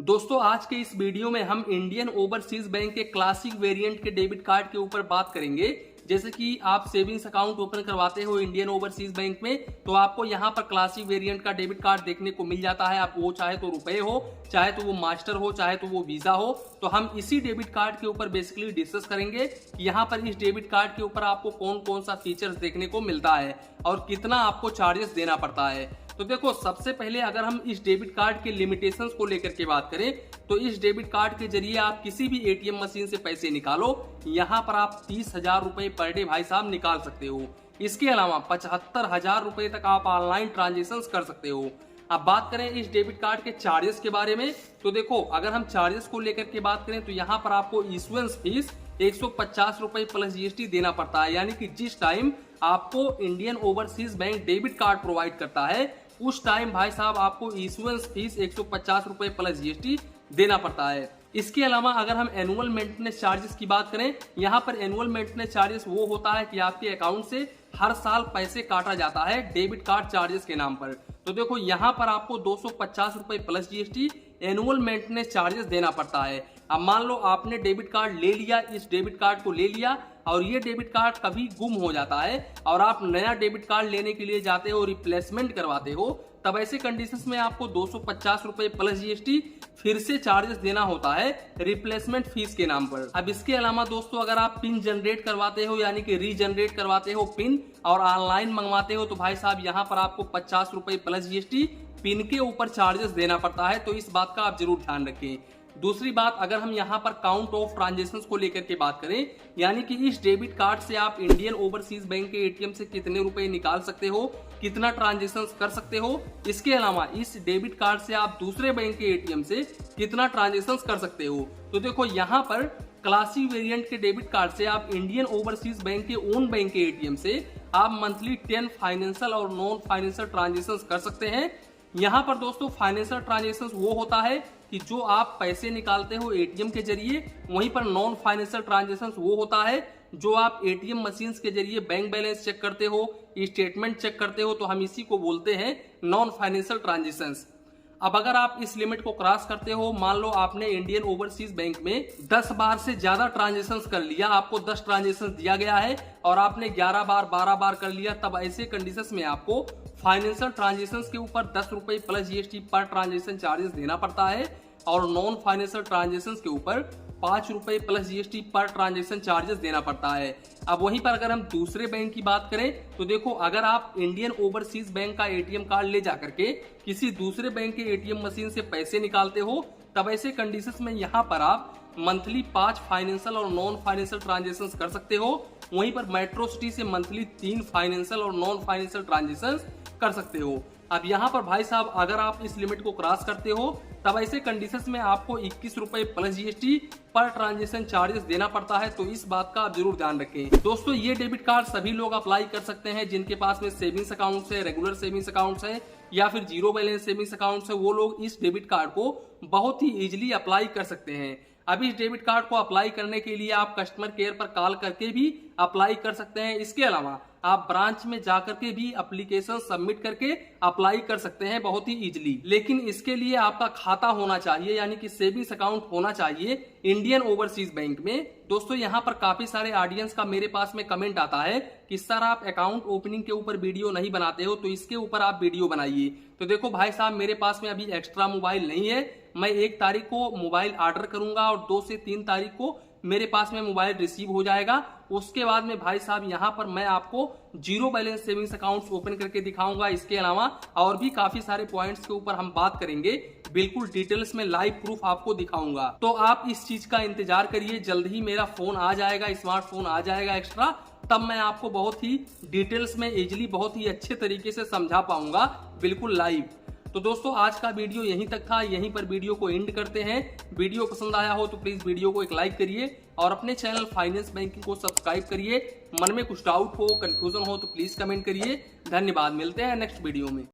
दोस्तों आज के इस वीडियो में हम इंडियन ओवरसीज बैंक के क्लासिक वेरिएंट के डेबिट कार्ड के ऊपर बात करेंगे। जैसे कि आप सेविंग्स अकाउंट ओपन करवाते हो इंडियन ओवरसीज बैंक में, तो आपको यहाँ पर क्लासिक वेरिएंट का डेबिट कार्ड देखने को मिल जाता है। आप वो चाहे तो रुपए हो, चाहे तो वो मास्टर हो, चाहे तो वो वीजा हो। तो हम इसी डेबिट कार्ड के ऊपर बेसिकली डिस्कस करेंगे कि यहाँ पर इस डेबिट कार्ड के ऊपर आपको कौन कौन सा फीचर्स देखने को मिलता है और कितना आपको चार्जेस देना पड़ता है। तो देखो, सबसे पहले अगर हम इस डेबिट कार्ड के लिमिटेशंस को लेकर के बात करें तो इस डेबिट कार्ड के जरिए आप किसी भी एटीएम मशीन से पैसे निकालो, यहाँ पर आप 30,000 रुपए पर डे भाई साहब निकाल सकते हो। इसके अलावा 75,000 रुपए तक आप ऑनलाइन ट्रांजेक्शन कर सकते हो। अब बात करें इस डेबिट कार्ड के चार्जेस के बारे में, तो देखो अगर हम चार्जेस को लेकर के बात करें तो यहाँ पर आपको इशुएंस फीस 150 रुपए प्लस जीएसटी देना पड़ता है। यानी कि जिस टाइम आपको Indian overseas bank debit card provide करता है उस टाइम भाई साहब आपको इशुएंस फीस 150 रुपए प्लस जीएसटी देना पड़ता है। इसके अलावा अगर हम एनुअल मेंटेनेंस चार्जेस की बात करें, यहाँ पर एनुअल मेंटेनेंस चार्जेस वो होता है कि आपके अकाउंट से हर साल पैसे काटा जाता है डेबिट कार्ड चार्जेस के नाम पर। तो देखो यहाँ पर आपको 250 रुपए plus GST annual maintenance charges देना पड़ता है। अब मान लो आपने डेबिट कार्ड ले लिया, इस डेबिट कार्ड को ले लिया और ये डेबिट कार्ड कभी गुम हो जाता है और आप नया डेबिट कार्ड लेने के लिए जाते हो, रिप्लेसमेंट करवाते हो, तब ऐसे कंडीशंस में आपको 250 रुपए प्लस जीएसटी फिर से चार्जेस देना होता है रिप्लेसमेंट फीस के नाम पर। अब इसके अलावा दोस्तों अगर आप पिन जनरेट करवाते हो यानी कि रीजनरेट करवाते हो पिन और ऑनलाइन मंगवाते हो तो भाई साहब यहाँ पर आपको 50 रुपए प्लस जीएसटी पिन के ऊपर चार्जेस देना पड़ता है। तो इस बात का आप जरूर ध्यान रखें। दूसरी बात, अगर हम यहाँ पर काउंट ऑफ ट्रांजेक्शंस को लेकर के बात करें, यानी कि इस डेबिट कार्ड से आप इंडियन ओवरसीज बैंक के एटीएम से कितने रुपए निकाल सकते हो, कितना ट्रांजेक्शंस कर सकते हो। इसके अलावा इस डेबिट कार्ड से आप दूसरे बैंक के एटीएम से कितना ट्रांजेक्शंस कर सकते हो। तो देखो यहाँ पर क्लासिक वेरिएंट के डेबिट कार्ड से आप इंडियन ओवरसीज बैंक के ओन बैंक के एटीएम से आप मंथली 10 फाइनेंशियल और नॉन फाइनेंशियल ट्रांजेक्शंस कर सकते हैं। यहाँ पर दोस्तों फाइनेंशियल ट्रांजेक्शंस वो होता है कि जो आप पैसे निकालते हो एटीएम के जरिए, वहीं पर नॉन फाइनेंशियल ट्रांजेक्शंस वो होता है जो आप एटीएम मशीन्स के जरिए बैंक बैलेंस चेक करते हो, स्टेटमेंट चेक करते हो, तो हम इसी को बोलते हैं नॉन फाइनेंशियल ट्रांजेक्शंस। अब अगर आप इस लिमिट को क्रॉस करते हो, मान लो आपने इंडियन ओवरसीज बैंक में 10 बार से ज्यादा ट्रांजेक्शंस कर लिया, आपको 10 ट्रांजेक्शंस दिया गया है और आपने 11 बार 12 बार कर लिया, तब ऐसे कंडीशंस में आपको फाइनेंशियल ट्रांजेक्शंस के ऊपर 10 रुपए plus GST per transaction charges देना पड़ता है और नॉन फाइनेंशियल ट्रांजेक्शंस के ऊपर 5 रुपए plus GST per transaction charges देना पड़ता है। अब वहीं पर अगर हम दूसरे बैंक की बात करें तो देखो, अगर आप इंडियन ओवरसीज बैंक का एटीएम कार्ड ले जाकर के किसी दूसरे बैंक के एटीएम मशीन से पैसे निकालते हो, तब ऐसे कंडीशंस में यहाँ पर आप मंथली 5 फाइनेंशियल और नॉन फाइनेंशियल ट्रांजेक्शन कर सकते हो। वहीं पर मेट्रो सिटी से मंथली 3 फाइनेंशियल और नॉन फाइनेंशियल ट्रांजेक्शन कर सकते हो। अब यहाँ पर भाई साहब अगर आप इस लिमिट को क्रॉस करते हो तब ऐसे कंडीशंस में आपको 21 रुपए plus GST per transaction charges देना पड़ता है। तो इस बात का आप जरूर ध्यान रखें। दोस्तों ये डेबिट कार्ड सभी लोग अप्लाई कर सकते हैं जिनके पास में सेविंग्स अकाउंट्स है, रेगुलर सेविंग्स अकाउंट्स है या फिर जीरो बैलेंस सेविंग्स अकाउंट्स है। वो लोग इस डेबिट कार्ड को बहुत ही इजिली अप्लाई कर सकते हैं। अब इस डेबिट कार्ड को अप्लाई करने के लिए आप कस्टमर केयर पर कॉल करके भी अप्लाई कर सकते हैं। इसके अलावा आप ब्रांच में जाकर के भी एप्लीकेशन सबमिट करके अप्लाई कर सकते हैं बहुत ही इजीली। लेकिन इसके लिए आपका खाता होना चाहिए, यानी कि सेविंग्स अकाउंट होना चाहिए इंडियन ओवरसीज बैंक में। दोस्तों यहाँ पर काफी सारे ऑडियंस का मेरे पास में कमेंट आता है कि सर आप अकाउंट ओपनिंग के ऊपर वीडियो नहीं बनाते हो, तो इसके ऊपर आप वीडियो बनाइए। तो देखो भाई साहब, मेरे पास में अभी एक्स्ट्रा मोबाइल नहीं है। मैं 1 तारीख को मोबाइल ऑर्डर करूंगा और 2 से 3 तारीख को मेरे पास में मोबाइल रिसीव हो जाएगा। उसके बाद में भाई साहब यहाँ पर मैं आपको zero balance savings accounts open करके दिखाऊंगा। इसके अलावा और भी काफी सारे पॉइंट्स के ऊपर हम बात करेंगे, बिल्कुल डिटेल्स में लाइव प्रूफ आपको दिखाऊंगा। तो आप इस चीज का इंतजार करिए, जल्द ही मेरा फोन आ जाएगा, स्मार्टफोन आ जाएगा एक्स्ट्रा, तब मैं आपको बहुत ही डिटेल्स में इजिली बहुत ही अच्छे तरीके से समझा पाऊंगा, बिल्कुल लाइव। तो दोस्तों आज का वीडियो यहीं तक था, यहीं पर वीडियो को एंड करते हैं। वीडियो पसंद आया हो तो प्लीज वीडियो को एक लाइक करिए और अपने चैनल फाइनेंस बैंकिंग को सब्सक्राइब करिए। मन में कुछ डाउट हो, कंफ्यूजन हो तो प्लीज कमेंट करिए। धन्यवाद, मिलते हैं नेक्स्ट वीडियो में।